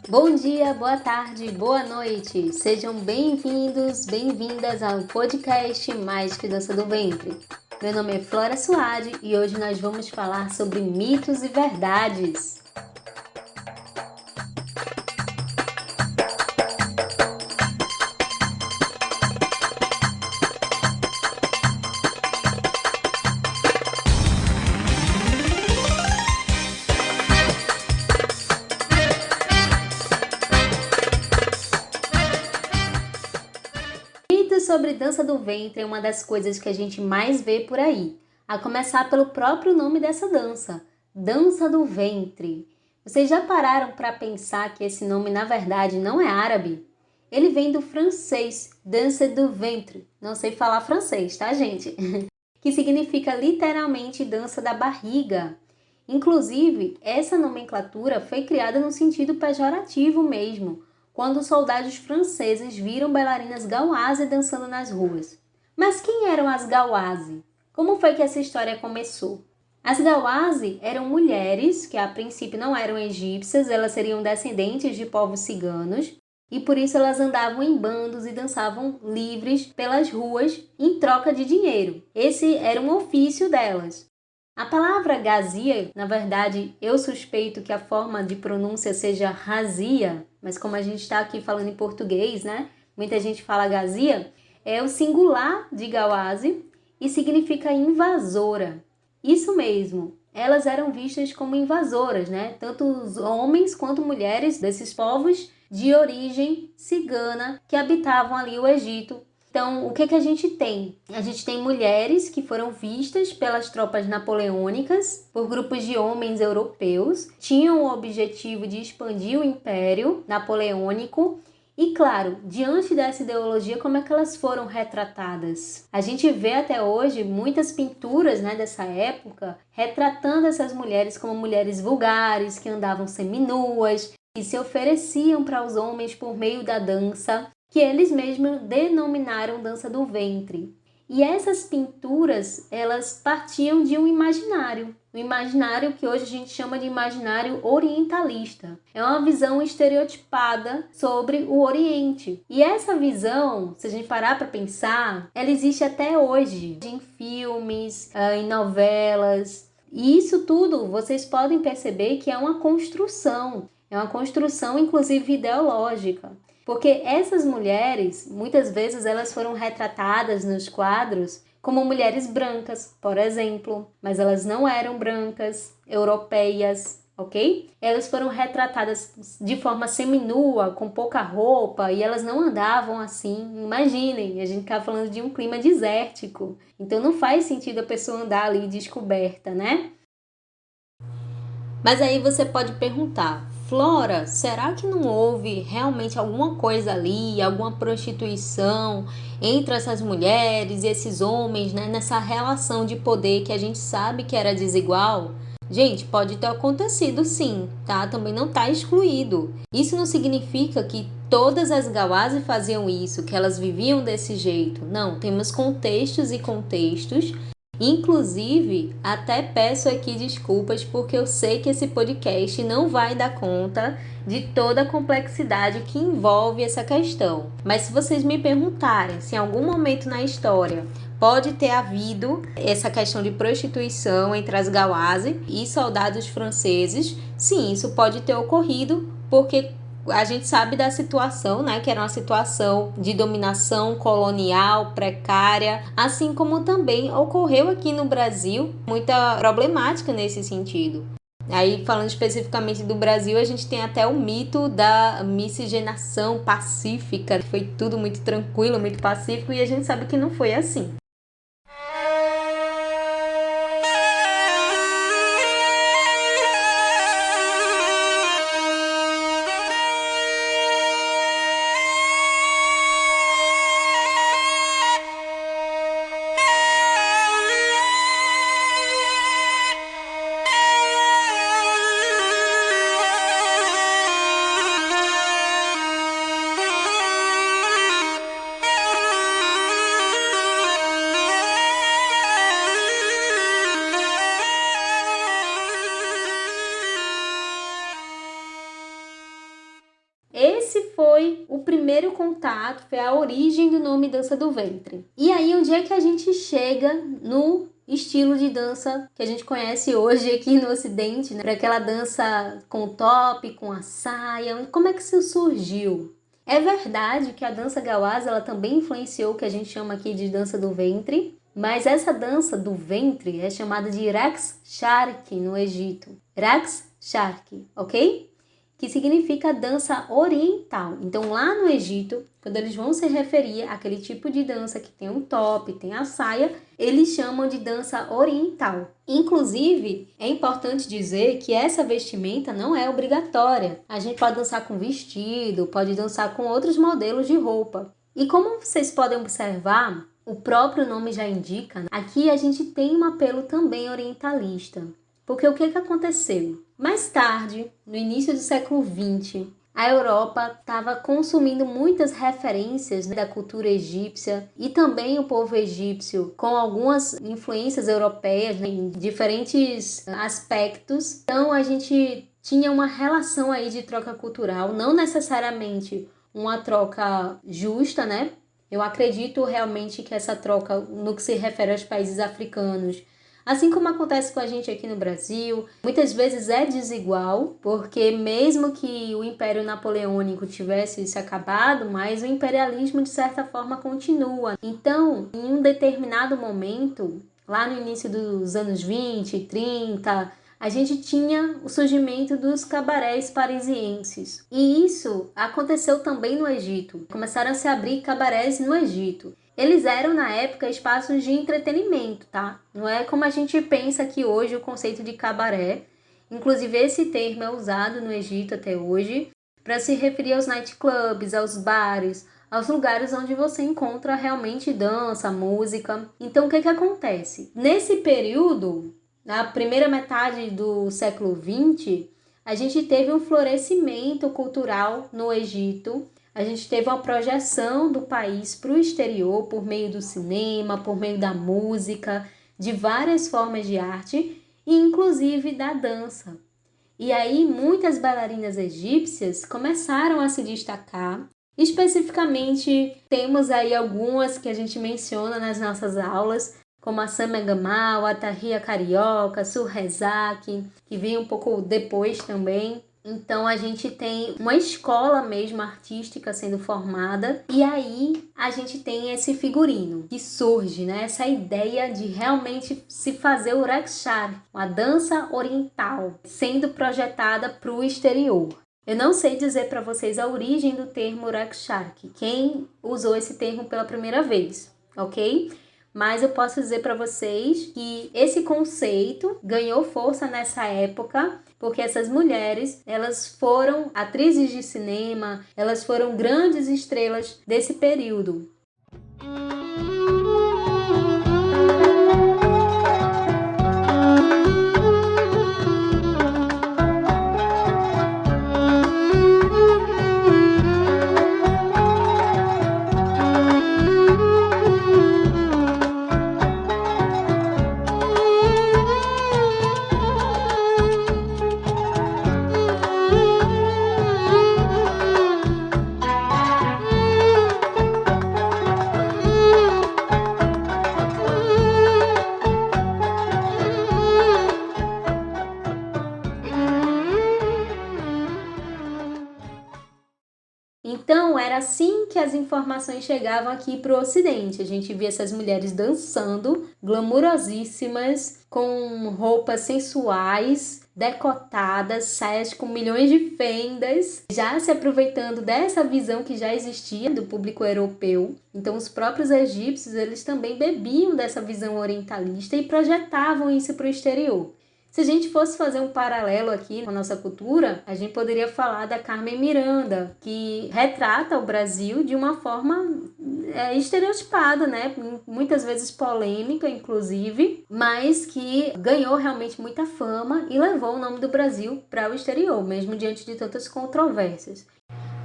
Bom dia, boa tarde, boa noite. Sejam bem-vindos, bem-vindas ao podcast Mais que Dança do Ventre. Meu nome é Flora Suade e hoje nós vamos falar sobre mitos e verdades. Mitos sobre dança do ventre é uma das coisas que a gente mais vê por aí, a começar pelo próprio nome dessa dança, dança do ventre. Vocês já pararam para pensar que esse nome na verdade não é árabe? Ele vem do francês, danse du ventre. Não sei falar francês, tá, gente? Que significa literalmente dança da barriga. Inclusive, essa nomenclatura foi criada no sentido pejorativo mesmo, quando os soldados franceses viram bailarinas gauazes dançando nas ruas. Mas quem eram as gauazes? Como foi que essa história começou? As gauazes eram mulheres que a princípio não eram egípcias, elas seriam descendentes de povos ciganos, e por isso elas andavam em bandos e dançavam livres pelas ruas em troca de dinheiro. Esse era um ofício delas. A palavra gazia, na verdade, eu suspeito que a forma de pronúncia seja razia, mas como a gente está aqui falando em português, né? Muita gente fala gazia, é o singular de gawazi e significa invasora. Isso mesmo, elas eram vistas como invasoras, né? Tanto os homens quanto mulheres desses povos de origem cigana que habitavam ali o Egito. Então, o que a gente tem? A gente tem mulheres que foram vistas pelas tropas napoleônicas, por grupos de homens europeus, tinham o objetivo de expandir o Império Napoleônico e, claro, diante dessa ideologia, como é que elas foram retratadas? A gente vê até hoje muitas pinturas, né, dessa época retratando essas mulheres como mulheres vulgares, que andavam seminuas, e se ofereciam para os homens por meio da dança, que eles mesmos denominaram dança do ventre. E essas pinturas, elas partiam de um imaginário que hoje a gente chama de imaginário orientalista. É uma visão estereotipada sobre o Oriente. E essa visão, se a gente parar para pensar, ela existe até hoje, em filmes, em novelas. E isso tudo vocês podem perceber que é uma construção inclusive ideológica. Porque essas mulheres, muitas vezes, elas foram retratadas nos quadros como mulheres brancas, por exemplo, mas elas não eram brancas, europeias, ok? Elas foram retratadas de forma seminua, com pouca roupa, e elas não andavam assim. Imaginem, a gente está falando de um clima desértico, então não faz sentido a pessoa andar ali descoberta, né? Mas aí você pode perguntar, Flora, será que não houve realmente alguma coisa ali, alguma prostituição entre essas mulheres e esses homens, né, nessa relação de poder que a gente sabe que era desigual? Gente, pode ter acontecido sim, tá? Também não está excluído. Isso não significa que todas as gawazes faziam isso, que elas viviam desse jeito. Não, temos contextos e contextos. Inclusive, até peço aqui desculpas porque eu sei que esse podcast não vai dar conta de toda a complexidade que envolve essa questão. Mas se vocês me perguntarem se em algum momento na história pode ter havido essa questão de prostituição entre as gawazes e soldados franceses, sim, isso pode ter ocorrido porque a gente sabe da situação, né, que era uma situação de dominação colonial precária, assim como também ocorreu aqui no Brasil muita problemática nesse sentido. Aí, falando especificamente do Brasil, a gente tem até o mito da miscigenação pacífica, foi tudo muito tranquilo, muito pacífico, e a gente sabe que não foi assim. esse foi o primeiro contato, foi a origem do nome dança do ventre. E aí, onde é que a gente chega no estilo de dança que a gente conhece hoje aqui no Ocidente, né? Para aquela dança com top, com a saia, como é que isso surgiu? É verdade que a dança gawaz, ela também influenciou o que a gente chama aqui de dança do ventre, mas essa dança do ventre é chamada de Raqs Sharqi no Egito. Raqs Sharqi, ok? Que significa dança oriental. Então, lá no Egito, quando eles vão se referir àquele tipo de dança que tem um top, tem a saia, eles chamam de dança oriental. Inclusive, é importante dizer que essa vestimenta não é obrigatória. A gente pode dançar com vestido, pode dançar com outros modelos de roupa. E como vocês podem observar, o próprio nome já indica, né? Aqui a gente tem um apelo também orientalista. Porque o que aconteceu? Mais tarde, no início do século XX, a Europa estava consumindo muitas referências, né, da cultura egípcia e também o povo egípcio com algumas influências europeias, né, em diferentes aspectos. Então a gente tinha uma relação aí de troca cultural, não necessariamente uma troca justa, né? Eu acredito realmente que essa troca, no que se refere aos países africanos, assim como acontece com a gente aqui no Brasil, muitas vezes é desigual, porque mesmo que o Império Napoleônico tivesse se acabado, mas o imperialismo de certa forma continua. Então, em um determinado momento, lá no início dos anos 20, 30, a gente tinha o surgimento dos cabarés parisienses. E isso aconteceu também no Egito. Começaram a se abrir cabarés no Egito. Eles eram, na época, espaços de entretenimento, tá? Não é como a gente pensa aqui hoje o conceito de cabaré. Inclusive, esse termo é usado no Egito até hoje para se referir aos nightclubs, aos bares, aos lugares onde você encontra realmente dança, música. Então, o que acontece? Nesse período, na primeira metade do século XX, a gente teve um florescimento cultural no Egito. A gente teve uma projeção do país para o exterior por meio do cinema, por meio da música, de várias formas de arte e inclusive da dança. E aí muitas bailarinas egípcias começaram a se destacar. Especificamente, temos aí algumas que a gente menciona nas nossas aulas, como a Sama Gamal, a Tahia Carioca, Surrezak, que vem um pouco depois também. Então, a gente tem uma escola mesmo artística sendo formada e aí a gente tem esse figurino que surge, né? Essa ideia de realmente se fazer o Raqshar, uma dança oriental, sendo projetada para o exterior. Eu não sei dizer para vocês a origem do termo Raqshar, quem usou esse termo pela primeira vez, ok? Mas eu posso dizer para vocês que esse conceito ganhou força nessa época, porque essas mulheres, elas foram atrizes de cinema, elas foram grandes estrelas desse período. Então, era assim que as informações chegavam aqui para o Ocidente. A gente via essas mulheres dançando, glamourosíssimas, com roupas sensuais, decotadas, saias com milhões de fendas, já se aproveitando dessa visão que já existia do público europeu. Então, os próprios egípcios, eles também bebiam dessa visão orientalista e projetavam isso para o exterior. Se a gente fosse fazer um paralelo aqui com a nossa cultura, a gente poderia falar da Carmen Miranda, que retrata o Brasil de uma forma estereotipada, né? Muitas vezes polêmica, inclusive, mas que ganhou realmente muita fama e levou o nome do Brasil para o exterior, mesmo diante de tantas controvérsias.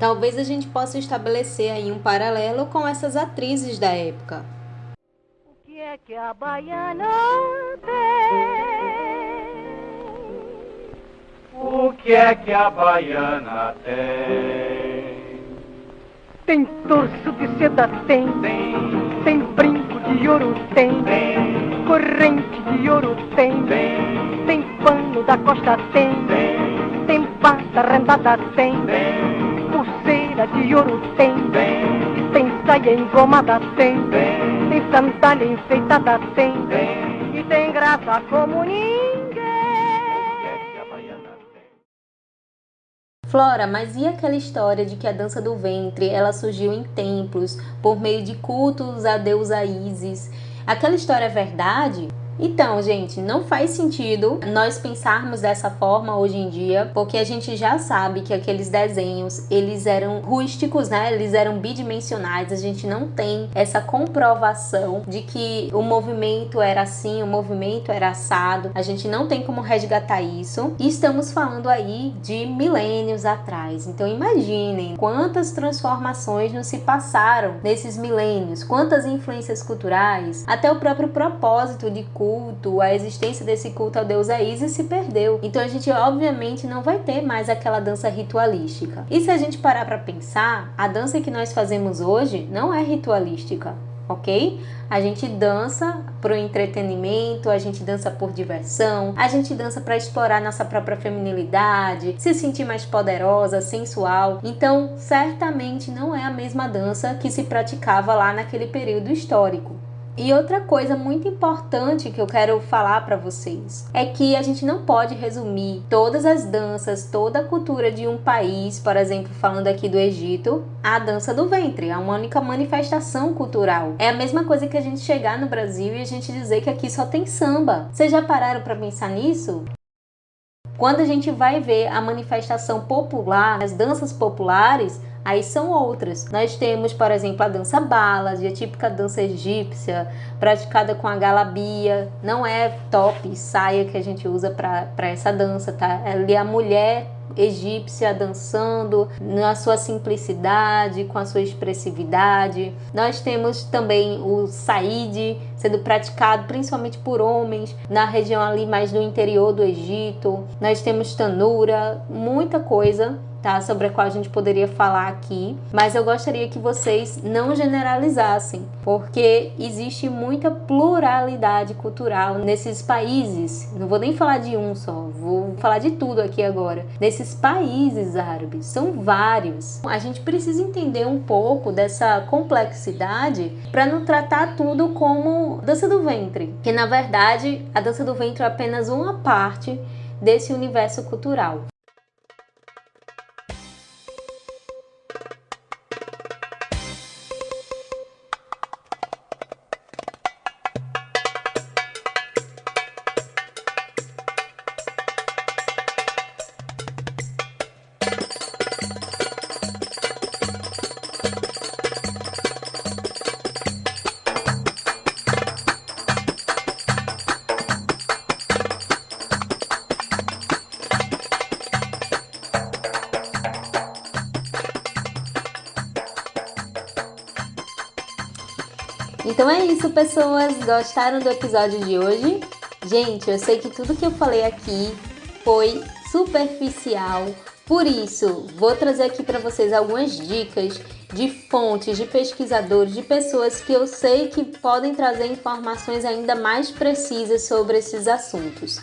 Talvez a gente possa estabelecer aí um paralelo com essas atrizes da época. O que é que a baiana tem? O que é que a baiana tem? Tem torso de seda, tem brinco de ouro, tem corrente de ouro, tem pano da costa, tem bata rendada, tem pulseira de ouro, tem saia engomada, tem sandália enfeitada, tem e tem graça como ninguém. Flora, mas e aquela história de que a dança do ventre, ela surgiu em templos por meio de cultos à deusa Ísis? Aquela história é verdade? Então, gente, não faz sentido nós pensarmos dessa forma hoje em dia, porque a gente já sabe que aqueles desenhos, eles eram rústicos, né? Eles eram bidimensionais, a gente não tem essa comprovação de que o movimento era assim, o movimento era assado, a gente não tem como resgatar isso. E estamos falando aí de milênios atrás, então imaginem quantas transformações não se passaram nesses milênios, quantas influências culturais, até o próprio propósito de culto, a existência desse culto ao deusa Ísis se perdeu. Então a gente obviamente não vai ter mais aquela dança ritualística. E se a gente parar para pensar, a dança que nós fazemos hoje não é ritualística, ok? A gente dança pro entretenimento, a gente dança por diversão, a gente dança para explorar nossa própria feminilidade, se sentir mais poderosa, sensual. Então, certamente não é a mesma dança que se praticava lá naquele período histórico. E outra coisa muito importante que eu quero falar para vocês é que a gente não pode resumir todas as danças, toda a cultura de um país, por exemplo, falando aqui do Egito, à dança do ventre, é uma única manifestação cultural. É a mesma coisa que a gente chegar no Brasil e a gente dizer que aqui só tem samba. Vocês já pararam para pensar nisso? Quando a gente vai ver a manifestação popular, as danças populares, aí são outras. Nós temos, por exemplo, a dança bala, a típica dança egípcia, praticada com a galabia. Não é top e saia que a gente usa para essa dança, tá? Ali é a mulher egípcia dançando na sua simplicidade, com a sua expressividade. Nós temos também o saíde sendo praticado principalmente por homens na região ali mais do interior do Egito. Nós temos tanura, muita coisa, tá, sobre a qual a gente poderia falar aqui, mas eu gostaria que vocês não generalizassem, porque existe muita pluralidade cultural nesses países. Não vou nem falar de um só, vou falar de tudo aqui agora. Nesses países árabes, são vários. A gente precisa entender um pouco dessa complexidade para não tratar tudo como dança do ventre, que na verdade a dança do ventre é apenas uma parte desse universo cultural. Então é isso, pessoas. Gostaram do episódio de hoje? Gente, eu sei que tudo que eu falei aqui foi superficial. Por isso, vou trazer aqui para vocês algumas dicas de fontes, de pesquisadores, de pessoas que eu sei que podem trazer informações ainda mais precisas sobre esses assuntos.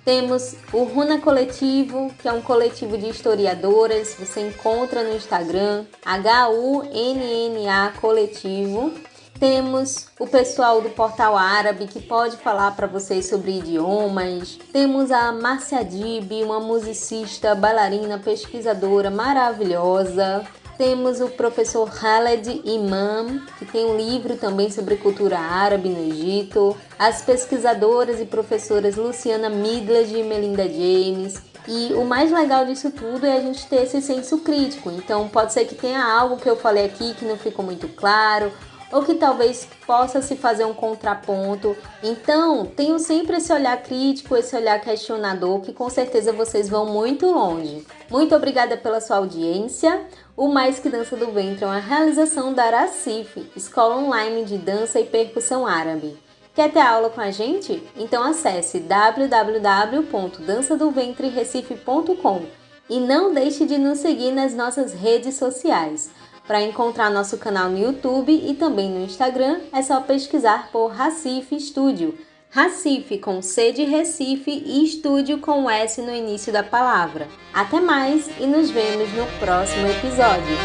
Temos o Runa Coletivo, que é um coletivo de historiadoras, você encontra no Instagram, HUNNA Coletivo. Temos o pessoal do Portal Árabe, que pode falar para vocês sobre idiomas. Temos a Márcia Adib, uma musicista, bailarina, pesquisadora maravilhosa. Temos o professor Khaled Imam, que tem um livro também sobre cultura árabe no Egito. As pesquisadoras e professoras Luciana Midlage e Melinda James. E o mais legal disso tudo é a gente ter esse senso crítico. Então pode ser que tenha algo que eu falei aqui que não ficou muito claro, ou que talvez possa se fazer um contraponto. Então, tenham sempre esse olhar crítico, esse olhar questionador, que com certeza vocês vão muito longe. Muito obrigada pela sua audiência. O Mais Que Dança do Ventre é uma realização da Aracif, Escola Online de Dança e Percussão Árabe. Quer ter aula com a gente? Então acesse www.dançadoventreRecife.com e não deixe de nos seguir nas nossas redes sociais. Para encontrar nosso canal no YouTube e também no Instagram, é só pesquisar por Recife Estúdio. Recife com C de Recife e Estúdio com S no início da palavra. Até mais e nos vemos no próximo episódio.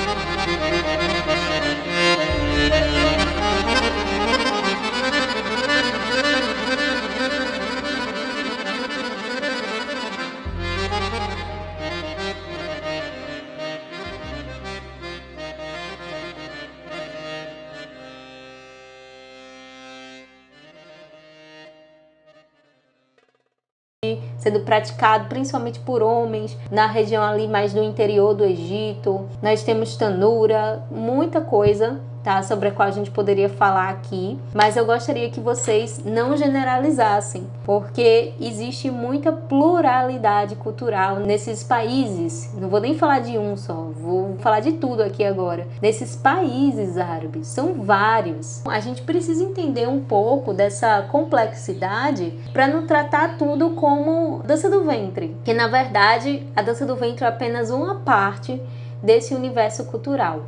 Sendo praticado principalmente por homens na região ali mais do interior do Egito. Nós temos tanura, muita coisa, tá, sobre a qual a gente poderia falar aqui, mas eu gostaria que vocês não generalizassem, porque existe muita pluralidade cultural nesses países. Não vou nem falar de um só, vou falar de tudo aqui agora. Nesses países árabes, são vários. A gente precisa entender um pouco dessa complexidade para não tratar tudo como dança do ventre, que na verdade a dança do ventre é apenas uma parte desse universo cultural.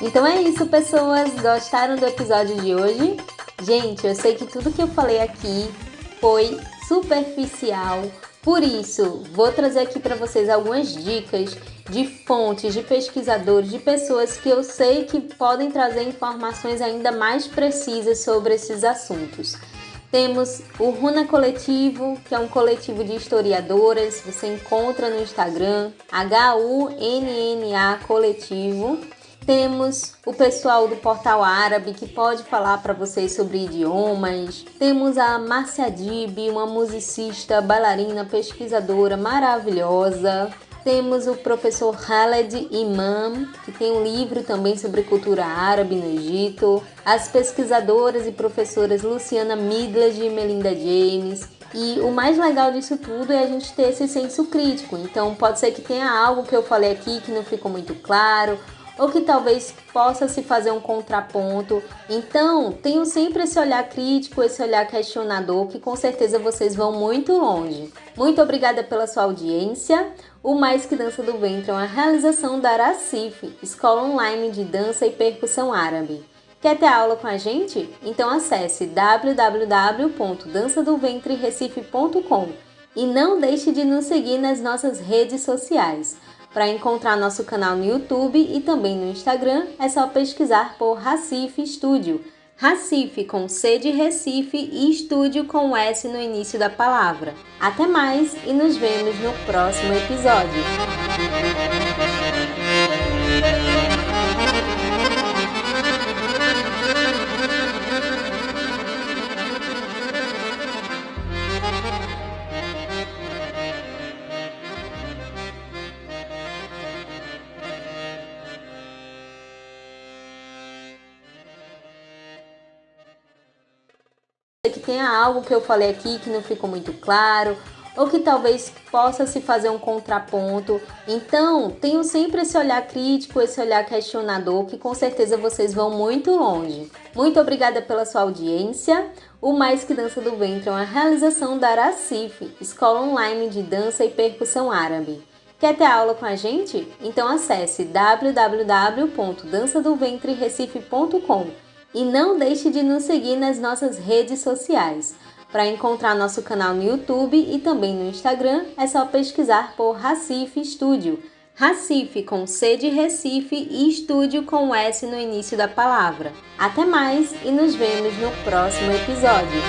Então é isso, pessoas. Gostaram do episódio de hoje? Gente, eu sei que tudo que eu falei aqui foi superficial. Por isso, vou trazer aqui para vocês algumas dicas de fontes, de pesquisadores, de pessoas que eu sei que podem trazer informações ainda mais precisas sobre esses assuntos. Temos o Runa Coletivo, que é um coletivo de historiadoras. Você encontra no Instagram, HUNNA Coletivo. Temos o pessoal do Portal Árabe, que pode falar para vocês sobre idiomas. Temos a Márcia Adib, uma musicista, bailarina, pesquisadora maravilhosa. Temos o professor Khaled Imam, que tem um livro também sobre cultura árabe no Egito. As pesquisadoras e professoras Luciana Midlage e Melinda James. E o mais legal disso tudo é a gente ter esse senso crítico. Então pode ser que tenha algo que eu falei aqui que não ficou muito claro, ou que talvez possa se fazer um contraponto. Então, tenham sempre esse olhar crítico, esse olhar questionador, que com certeza vocês vão muito longe. Muito obrigada pela sua audiência. O Mais Que Dança do Ventre é uma realização da Recife, Escola Online de Dança e Percussão Árabe. Quer ter aula com a gente? Então acesse www.dançadoventreRecife.com e não deixe de nos seguir nas nossas redes sociais. Para encontrar nosso canal no YouTube e também no Instagram, é só pesquisar por Recife Estúdio. Recife com C de Recife e Estúdio com S no início da palavra. Até mais e nos vemos no próximo episódio. Que tenha algo que eu falei aqui que não ficou muito claro, ou que talvez possa se fazer um contraponto. Então, tenham sempre esse olhar crítico, esse olhar questionador, que com certeza vocês vão muito longe. Muito obrigada pela sua audiência. O Mais Que Dança do Ventre é uma realização da Recife, Escola Online de Dança e Percussão Árabe. Quer ter aula com a gente? Então acesse www.dançadoventreRecife.com e não deixe de nos seguir nas nossas redes sociais. Para encontrar nosso canal no YouTube e também no Instagram, é só pesquisar por Recife Estúdio. Recife com C de Recife e Estúdio com S no início da palavra. Até mais e nos vemos no próximo episódio.